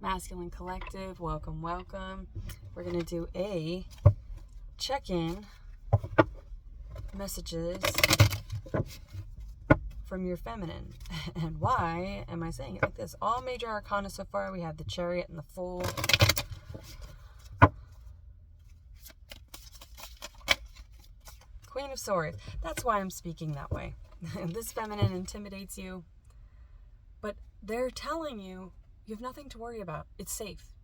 Masculine Collective, welcome, welcome. We're going to do a check-in messages from your feminine. And why am I saying it like this? All major arcana so far, we have the Chariot and the Fool. Queen of Swords. That's why I'm speaking that way. This feminine intimidates you, but they're telling you you have nothing to worry about. It's safe.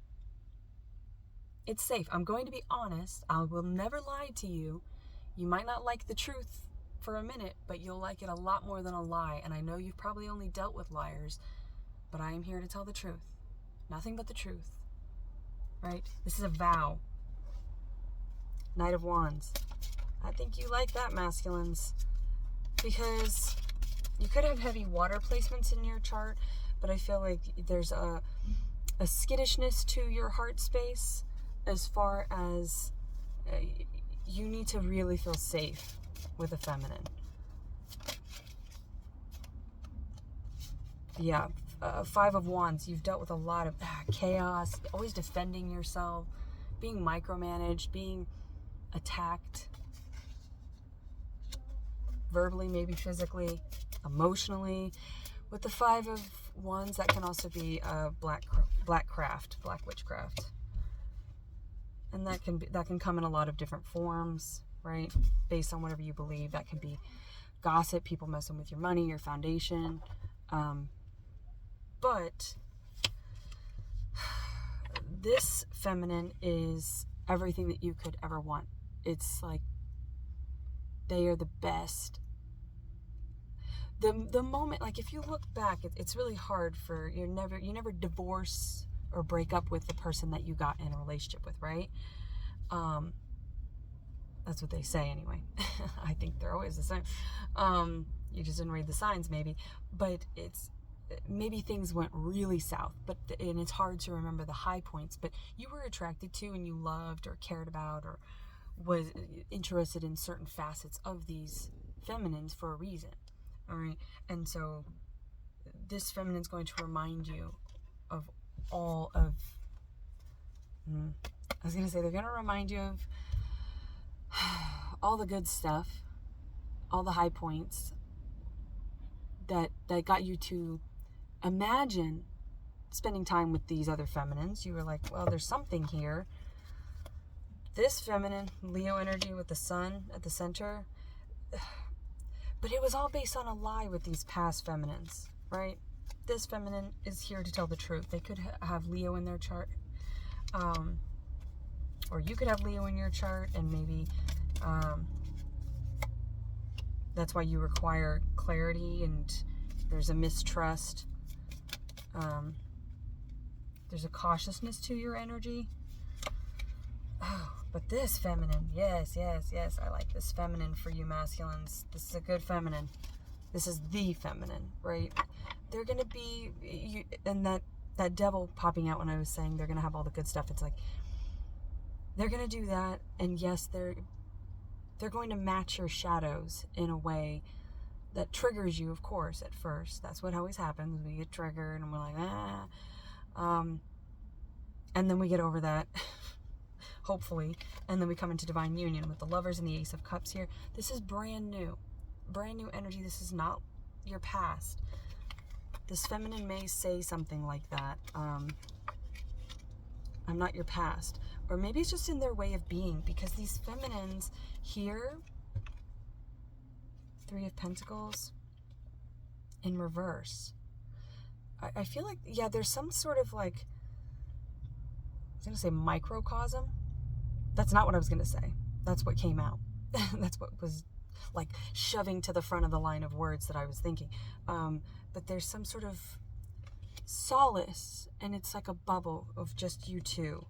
It's safe. I'm going to be honest. I will never lie to you. You might not like the truth for a minute, but you'll like it a lot more than a lie. And I know you've probably only dealt with liars, but I am here to tell the truth. Nothing but the truth. Right? This is a vow. Knight of Wands. I think you like that, masculines, because you could have heavy water placements in your chart, but I feel like there's a skittishness to your heart space as far as you need to really feel safe with a feminine. Yeah, Five of Wands, you've dealt with a lot of chaos, always defending yourself, being micromanaged, being attacked, verbally, maybe physically, emotionally. With the Five of Wands, that can also be black witchcraft, and that can come in a lot of different forms, right? Based on whatever you believe. That can be gossip, people messing with your money, your foundation, but this feminine is everything that you could ever want. It's like they are the best. The moment, like if you look back, it's really hard for you never divorce or break up with the person that you got in a relationship with, right? That's what they say anyway. I think they're always the same. You just didn't read the signs maybe, but maybe things went really south, and it's hard to remember the high points, but you were attracted to and you loved or cared about or was interested in certain facets of these feminines for a reason. All right, and so this feminine is going to remind you of all of. They're going to remind you of all the good stuff, all the high points that got you to imagine spending time with these other feminines. You were like, well, there's something here. This feminine, Leo energy with the sun at the center. But it was all based on a lie with these past feminines, right? This feminine is here to tell the truth. They could have Leo in their chart. Or you could have Leo in your chart, and maybe that's why you require clarity, and there's a mistrust. There's a cautiousness to your energy. Oh, but this feminine, yes, I like this feminine for you masculines. This is a good feminine. This is the feminine, right? They're going to be, and that devil popping out when I was saying they're going to have all the good stuff. It's like, they're going to do that, and yes, they're going to match your shadows in a way that triggers you, of course, at first. That's what always happens. We get triggered, and we're like, and then we get over that, hopefully, and then we come into divine union with the Lovers and the Ace of Cups here. This is brand new energy. This is not your past. This feminine may say something like that. I'm not your past. Or maybe it's just in their way of being, because these feminines here, Three of Pentacles in reverse. I feel like, yeah, there's some sort of like, I was going to say microcosm. That's not what I was going to say. That's what came out. That's what was like shoving to the front of the line of words that I was thinking. But there's some sort of solace, and it's like a bubble of just you two.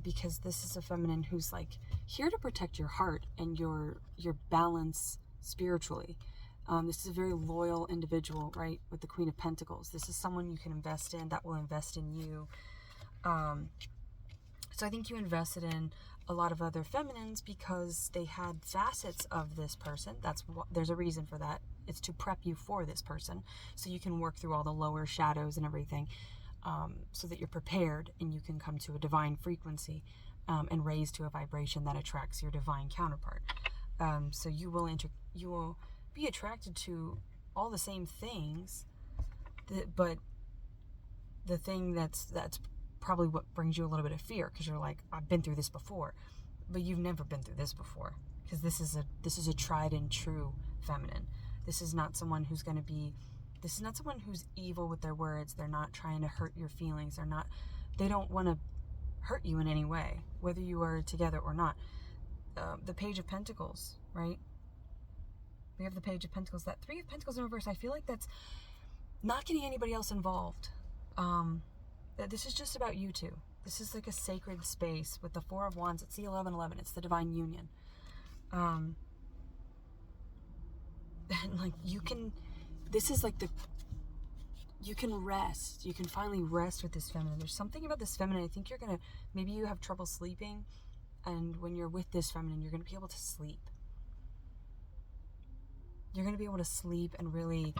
Because this is a feminine who's like here to protect your heart and your balance spiritually. This is a very loyal individual, right? With the Queen of Pentacles. This is someone you can invest in, that will invest in you. So I think you invested in a lot of other feminines because they had facets of this person. There's a reason for that. It's to prep you for this person so you can work through all the lower shadows and everything. so that you're prepared and you can come to a divine frequency and raise to a vibration that attracts your divine counterpart. So you will be attracted to all the same things, but the thing that's probably what brings you a little bit of fear, because you're like, I've been through this before, but you've never been through this before, because this is a tried and true feminine. This is not someone who's evil with their words. They're not trying to hurt your feelings. They don't want to hurt you in any way, whether you are together or not. The Page of Pentacles, right? We have the Page of Pentacles. That Three of Pentacles in reverse, I feel like that's not getting anybody else involved. This is just about you two. This is like a sacred space with the Four of Wands. It's the 1111. It's the divine union. And like you can rest. You can finally rest with this feminine. There's something about this feminine. I think maybe you have trouble sleeping. And when you're with this feminine, you're going to be able to sleep. You're going to be able to sleep and really,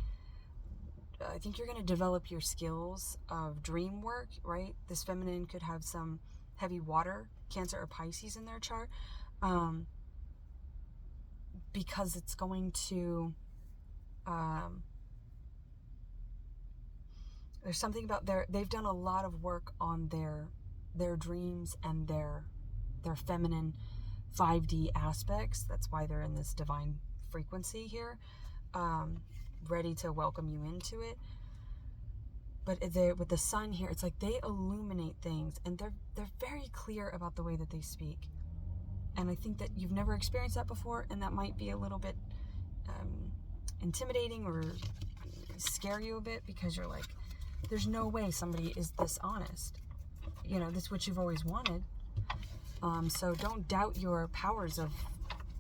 I think you're going to develop your skills of dream work, right? This feminine could have some heavy water, Cancer or Pisces in their chart, because it's going to, there's something about they've done a lot of work on their dreams and their feminine 5D aspects. That's why they're in this divine frequency here, ready to welcome you into it. But with the sun here, it's like they illuminate things, and they're very clear about the way that they speak. And I think that you've never experienced that before, and that might be a little bit intimidating or scare you a bit, because you're like, there's no way somebody is this honest. You know, this is what you've always wanted. So don't doubt your powers of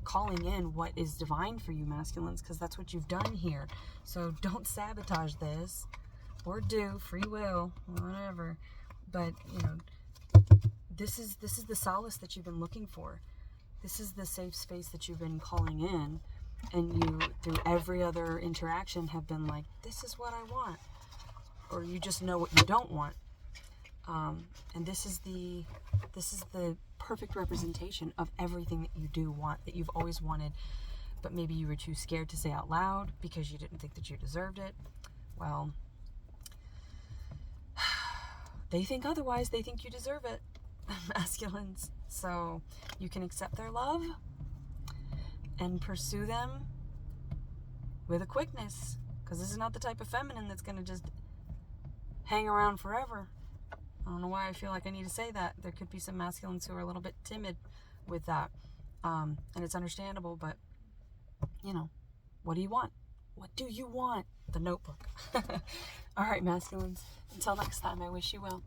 calling in what is divine for you, masculines, because that's what you've done here. So don't sabotage this, or do, free will, whatever. But you know, this is the solace that you've been looking for. This is the safe space that you've been calling in, and you, through every other interaction, have been like, this is what I want, or you just know what you don't want. And this is the perfect representation of everything that you do want, that you've always wanted, but maybe you were too scared to say out loud because you didn't think that you deserved it. Well, they think otherwise. They think you deserve it, masculines. So you can accept their love and pursue them with a quickness, because this is not the type of feminine that's going to just hang around forever. I don't know why I feel like I need to say that. There could be some masculines who are a little bit timid with that. And it's understandable, but, you know, what do you want? What do you want? The Notebook. All right, masculines. Until next time, I wish you well.